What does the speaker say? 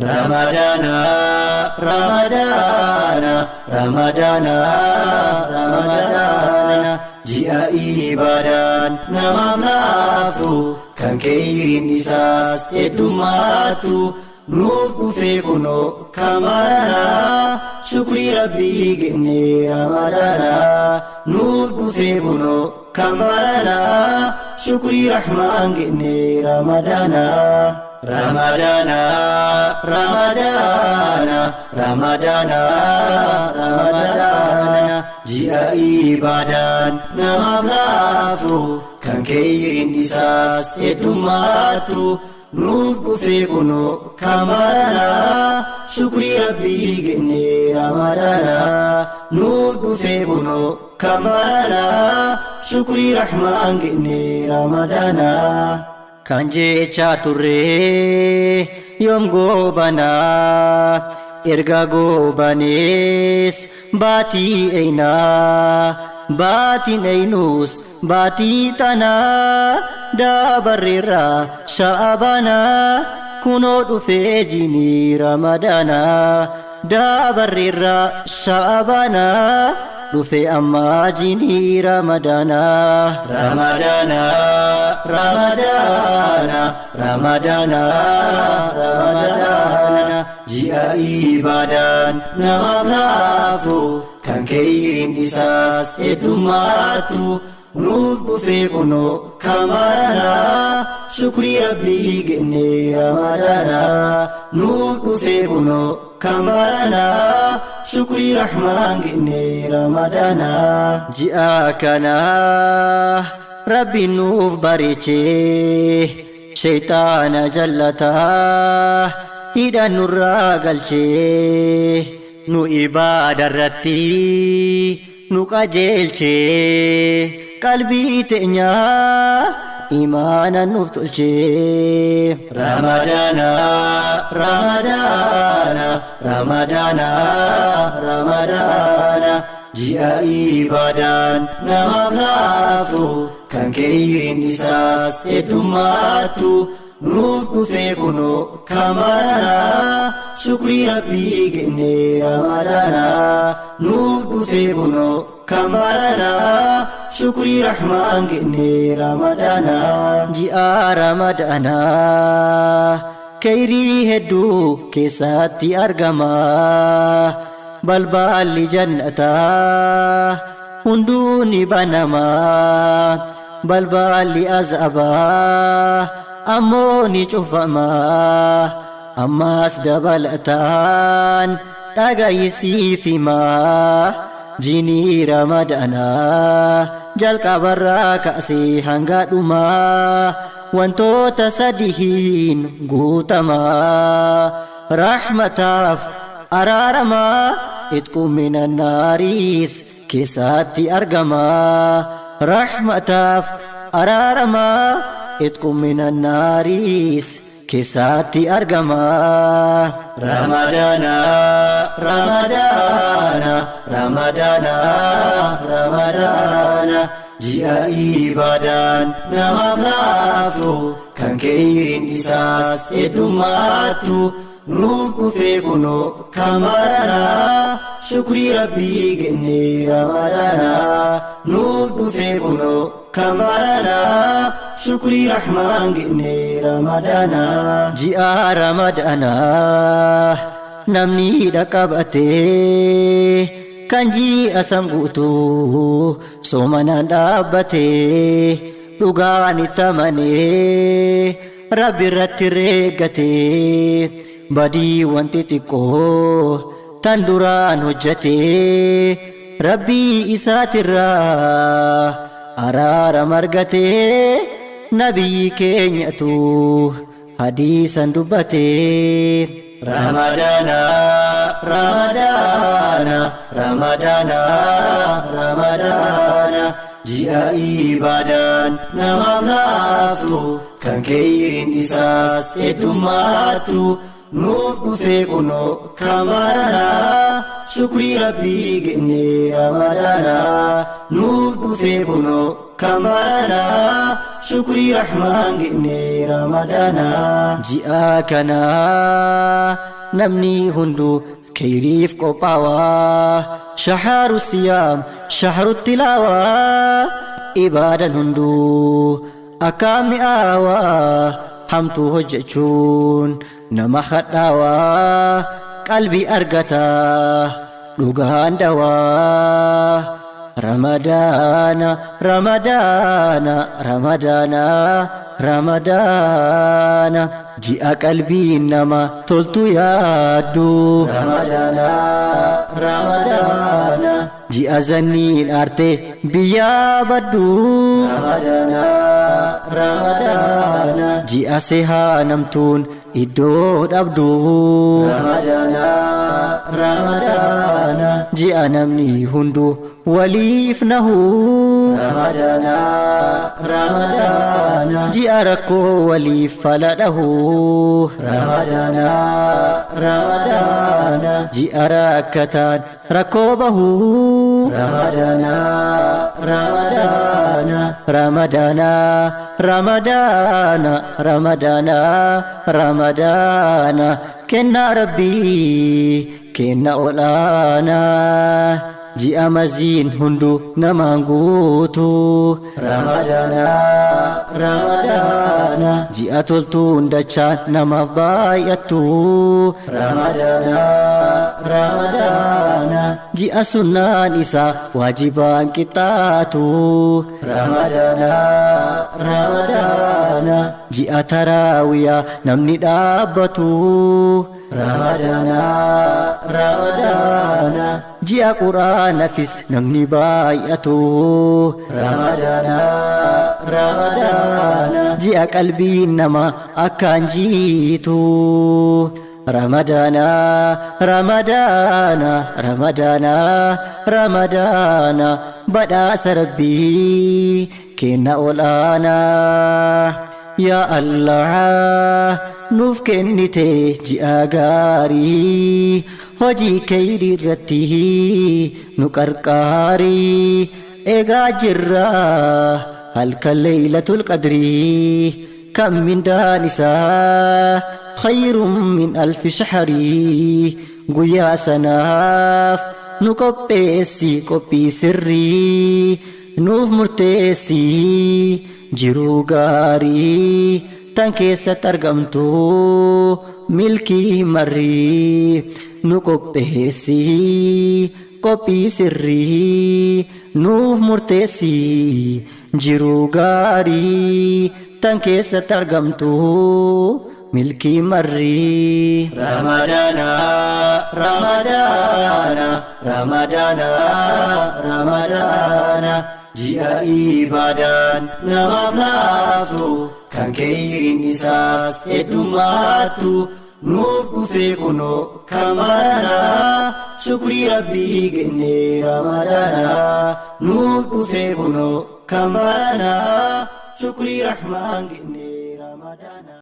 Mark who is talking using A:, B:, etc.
A: Ramadana, Ramadana, Ramadana, Ramadana. Ji'a ibaadaan namaaf laaftu kan khayriin isaas heddummaatu nuuf dhufee kunoo kamarana shukrii rabbii genne Ramadana nuuf dhufee kunoo kamarana shukrii rahmaan genne Ramadana. Ramadana, Ramadana, Ramadana, Ramadana. Ji'a ibaadaan namaaf laaftu kan khayriin isaas heddummaatu nuuf dhufee kunoo kamarana shukrii rabbii genne Ramadana nuuf dhufee kunoo kamarana shukrii rahmaan genne Ramadana. Kan jecha turre yoom goobana erga goobanees baatii eeyna baatiin eeynus baatii tana dabarreerra sha'abana kunoo dhufee jini Ramadana dabarreerra sha'abana dhufe amma jini Ramadana. Ramadana, Ramadana, Ramadana, Ramadana. Ji'a ibaadaan namaaf laaftu kan khayriin isaas heddummaatu nuuf dhufee kunoo kamarana shukrii rabbii genne Ramadana nuuf dhufee kunoo kamarana shukrii rahmaan genne Ramadana. Ji'a kana rabbi nuuf bareechee shaytaana jallataa hidhaan nurraa galchee nu ibaada irratti nu qajeelchee qalbii teenya imaana nuuf tolchee. Ramadana, Ramadana, Ramadana, Ramadana. Ji'a ibaadaan namaaf laaftu kan khayriin isaas heddummaatu nuuf dhufee kunoo kamarana shukrii rabbii genne Ramadana nuuf dhufee kunoo kamarana shukrii rahmaan genne Ramadana. Ji'a Ramadana khayrii hedduu keessatti argama balballi jannataa hunduu ni banama balballi azabaa ammoo ni cufama ammas dabalataan dhagayisiif hima jini Ramadana jalqabarraa kaasee hanga dhumaa wantoota sadihiin guutama rahmataaf araarama itqu minan naariis keessatti argama rahmataaf araarama itqu minan naariis keessatti argama. Ramadana, Ramadana, Ramadana, Ramadana. Ji'a ibaadaan namaaf laaftu kan khayriin isaas heddummaatu nuuf dhufee kunoo kamarana shukrii rabbii genne Ramadana nuuf dhufee kunoo kamarana shukrii rahmaan genne Ramadana. Ji'a Ramadana namni dhaqabatee kan ji'a san guutuu soomanaan dhaabbatee dhugaan itti amanee rabbi irratti reeggatee badii wanti xiqqoo tan duraan hojjetee rabbii isaatirraa araarama argatee nabiyyi keenyatu hadiisan dubbatee. Ramadana, Ramadana, Ramadana, Ramadana. Ji'a ibaadaan namaaf laaftu kan khayriin isaas heddummaatu nuuf dhufee kunoo kamarana shukrii rabbii genne Ramadana nuuf dhufee kunoo kamarana shukrii rahmaan genne Ramadana. Ji'a kana نمني هندو كيريف قباوة شهر الصيام شهر التلاوة إبادة هندو أكامي آوى حمتو هججون نما خداوى قلبي أرغتا لغان دوا رمضان رمضان رمضان رمضان جاء قلبي نما تلتو يادو رمضان رمضان جاء زنين أرتي بيا بدو رمضان رمضان جاء سيها نمتون إدود أبدو رمضان رمضان جاء نمني هندو وليفنه رمضان رمضان جاء ركو وليف فلده رمضان رمضان جاء راكتان ركوبه رمضان رمضان رمضان رمضان رمضان رمضان كنا ربي كنا أولانا جاء مزين هندو نمانغوتو رمضان رمضان جاء تلتون دچان نمفبايتو رمضان رمضان جاء سنان إسا واجبان كتاتو رمضان رمضان جاء تراوية نمني دابتو رمضان رمضان جاء قرآن فيس نمني بايتو رمضان رمضان جاء قلبي نما أكان جيتو رمضان رمضان رمضان رمضان بدا سربي كنا أولانا يا الله نوف كنتي جاء غاري هجي كيري رتيه نكركاري إيغا جرا هلك الليلة القدر كم من دانسا خير من 1000 شهر قيا سناف نكوبيسي كوبي سري نوف مرتيسي جرو غاري تنكيسة ترقمتو ملكي مري نكوبيسي كوبي سري نوف مرتيسي جرو غاري تنكيسة ترقمتو ملكي مري رمضان رمضان رمضان رمضان جاء إبادان نغفلاتو كان كيرين إساس إدماتو نوف فيكونو كمانا شكري ربي جني رمضان نوف فيكونو كمانا شكري رحمن جني رمضان